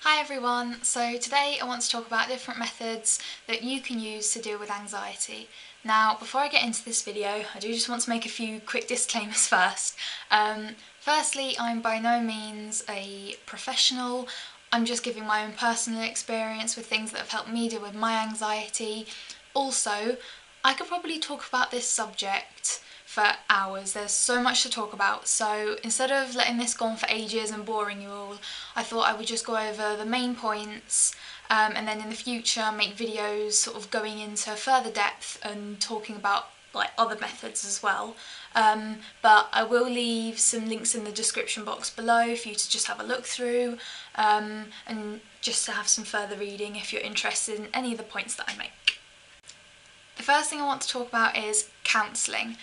Hi everyone, so today I want to talk about different methods that you can use to deal with anxiety. Now, before I get into this video, I do just want to make a few quick disclaimers first. Firstly, I'm by no means a professional. I'm just giving my own personal experience with things that have helped me deal with my anxiety. Also, I could probably talk about this subject for hours. There's so much to talk about, so instead of letting this go on for ages and boring you all, I thought I would just go over the main points and then in the future make videos sort of going into further depth and talking about like other methods as well. But I will leave some links in the description box below for you to just have a look through and just to have some further reading if you're interested in any of the points that I make. The first thing I want to talk about is counselling.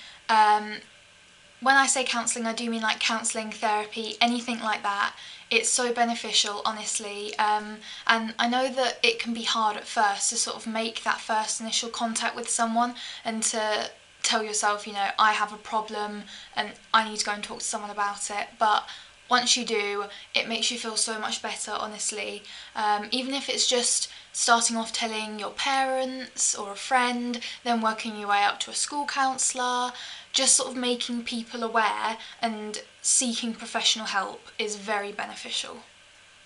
When I say counselling, I do mean like counselling, therapy, anything like that. It's so beneficial, honestly, and I know that it can be hard at first to sort of make that first initial contact with someone and to tell yourself, you know, I have a problem and I need to go and talk to someone about it, but once you do, it makes you feel so much better, honestly. Even if it's just starting off telling your parents or a friend, then working your way up to a school counsellor, just sort of making people aware and seeking professional help is very beneficial.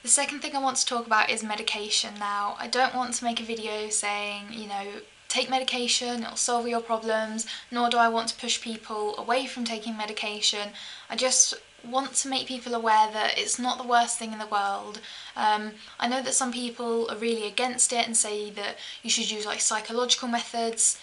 The second thing I want to talk about is medication. Now, I don't want to make a video saying, you know, take medication, it'll solve your problems, nor do I want to push people away from taking medication. I just want to make people aware that it's not the worst thing in the world. I know that some people are really against it and say that you should use like psychological methods.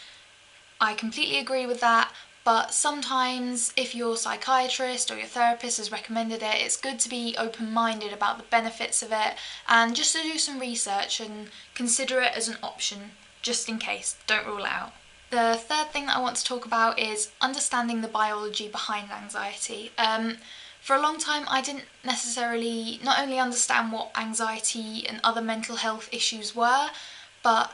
I completely agree with that, but sometimes if your psychiatrist or your therapist has recommended it, it's good to be open-minded about the benefits of it and just to do some research and consider it as an option, just in case. Don't rule it out. The third thing that I want to talk about is understanding the biology behind anxiety. For a long time I didn't necessarily not only understand what anxiety and other mental health issues were, but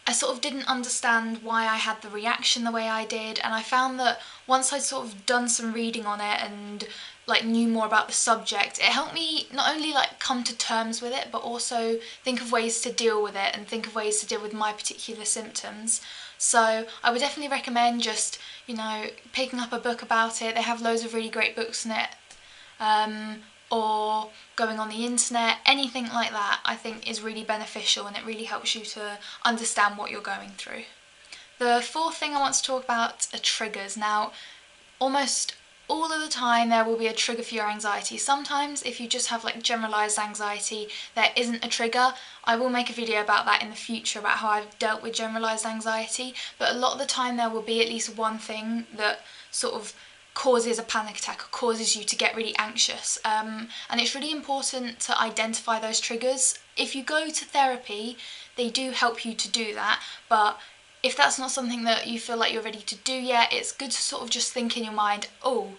I sort of didn't understand why I had the reaction the way I did, and I found that once I'd sort of done some reading on it and like knew more about the subject, it helped me not only like come to terms with it, but also think of ways to deal with it and think of ways to deal with my particular symptoms. So I would definitely recommend just, you know, picking up a book about it. They have loads of really great books on it. Or going on the internet, anything like that I think is really beneficial and it really helps you to understand what you're going through. The fourth thing I want to talk about are triggers. Now, almost all of the time there will be a trigger for your anxiety. Sometimes if you just have like generalised anxiety, there isn't a trigger. I will make a video about that in the future about how I've dealt with generalised anxiety, but a lot of the time there will be at least one thing that sort of causes a panic attack or causes you to get really anxious, and it's really important to identify those triggers. If you go to therapy, they do help you to do that, but if that's not something that you feel like you're ready to do yet, it's good to sort of just think in your mind, oh,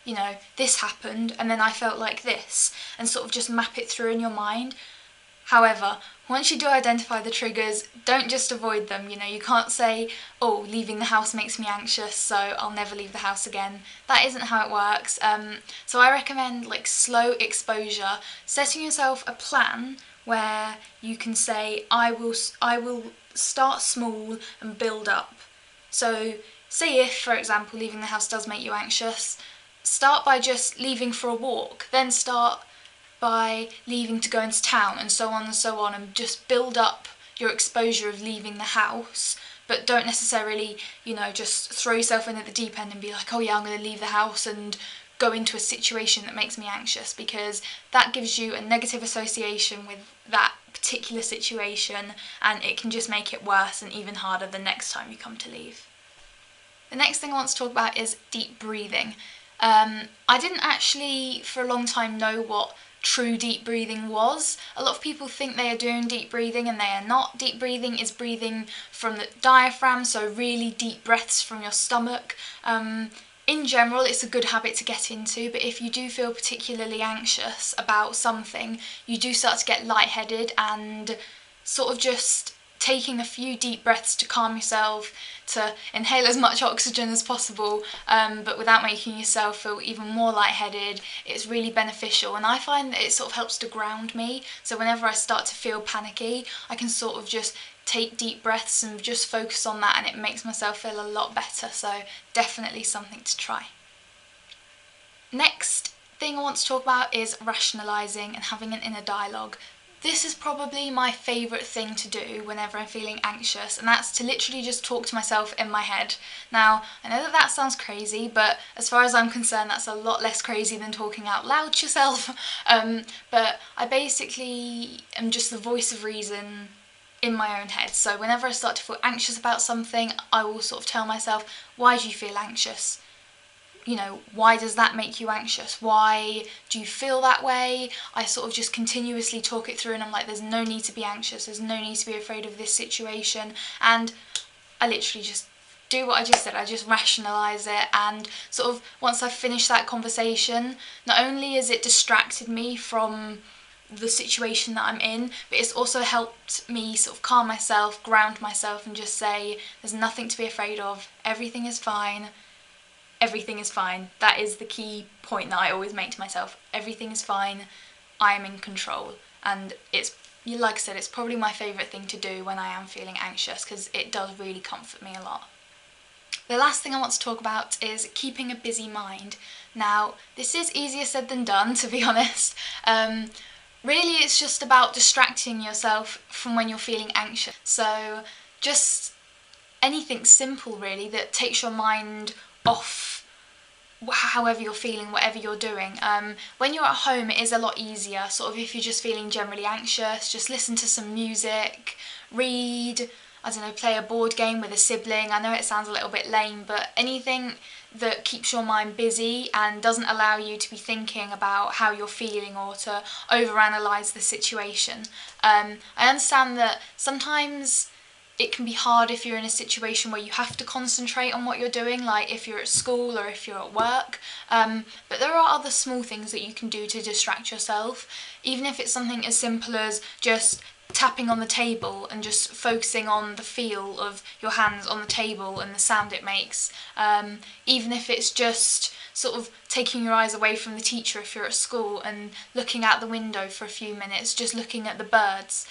you know, this happened and then I felt like this, and sort of just map it through in your mind. However, once you do identify the triggers, don't just avoid them. You know, you can't say, oh, leaving the house makes me anxious, so I'll never leave the house again. That isn't how it works. So I recommend like slow exposure, setting yourself a plan where you can say, I will start small and build up. So say if, for example, leaving the house does make you anxious, start by just leaving for a walk, then start by leaving to go into town and so on, and just build up your exposure of leaving the house, but don't necessarily, you know, just throw yourself into the deep end and be like, oh yeah, I'm going to leave the house and go into a situation that makes me anxious, because that gives you a negative association with that particular situation and it can just make it worse and even harder the next time you come to leave. The next thing I want to talk about is deep breathing. I didn't actually for a long time know what true deep breathing was. A lot of people think they are doing deep breathing and they are not. Deep breathing is breathing from the diaphragm, so really deep breaths from your stomach. In general, it's a good habit to get into, but if you do feel particularly anxious about something, you do start to get lightheaded and sort of just taking a few deep breaths to calm yourself, to inhale as much oxygen as possible, but without making yourself feel even more lightheaded, it's really beneficial. And I find that it sort of helps to ground me, so whenever I start to feel panicky, I can sort of just take deep breaths and just focus on that, and it makes myself feel a lot better. So definitely something to try. Next thing I want to talk about is rationalising and having an inner dialogue. This is probably my favourite thing to do whenever I'm feeling anxious, and that's to literally just talk to myself in my head. Now, I know that sounds crazy, but as far as I'm concerned, that's a lot less crazy than talking out loud to yourself. But I basically am just the voice of reason in my own head. So whenever I start to feel anxious about something, I will sort of tell myself, why do you feel anxious? You know, why does that make you anxious? Why do you feel that way? I sort of just continuously talk it through, and I'm like, there's no need to be anxious, there's no need to be afraid of this situation. And I literally just do what I just said, I just rationalise it, and sort of once I've finished that conversation, not only has it distracted me from the situation that I'm in, but it's also helped me sort of calm myself, ground myself, and just say, there's nothing to be afraid of, everything is fine. Everything is fine. That is the key point that I always make to myself. Everything is fine. I am in control. And it's, like I said, it's probably my favourite thing to do when I am feeling anxious, because it does really comfort me a lot. The last thing I want to talk about is keeping a busy mind. Now, this is easier said than done, to be honest. Really, it's just about distracting yourself from when you're feeling anxious. So just anything simple, really, that takes your mind off however you're feeling, whatever you're doing. When you're at home, it is a lot easier. Sort of if you're just feeling generally anxious, just listen to some music, read, I don't know, play a board game with a sibling. I know it sounds a little bit lame, but anything that keeps your mind busy and doesn't allow you to be thinking about how you're feeling or to overanalyze the situation. I understand that sometimes it can be hard if you're in a situation where you have to concentrate on what you're doing, like if you're at school or if you're at work. But there are other small things that you can do to distract yourself, even if it's something as simple as just tapping on the table and just focusing on the feel of your hands on the table and the sound it makes. Even if it's just sort of taking your eyes away from the teacher if you're at school and looking out the window for a few minutes, just looking at the birds.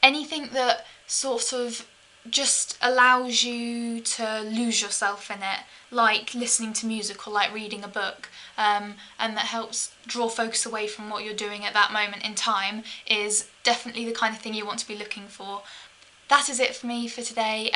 Anything that sort of just allows you to lose yourself in it, like listening to music or like reading a book, and that helps draw focus away from what you're doing at that moment in time, is definitely the kind of thing you want to be looking for. That is it for me for today.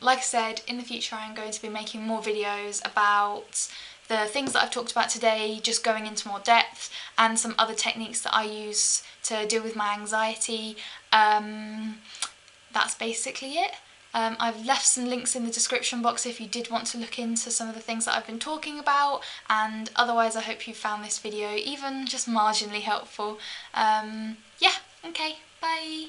Like I said, in the future I'm going to be making more videos about the things that I've talked about today, just going into more depth, and some other techniques that I use to deal with my anxiety. That's basically it. I've left some links in the description box if you did want to look into some of the things that I've been talking about, and otherwise I hope you found this video even just marginally helpful. Yeah, okay, bye!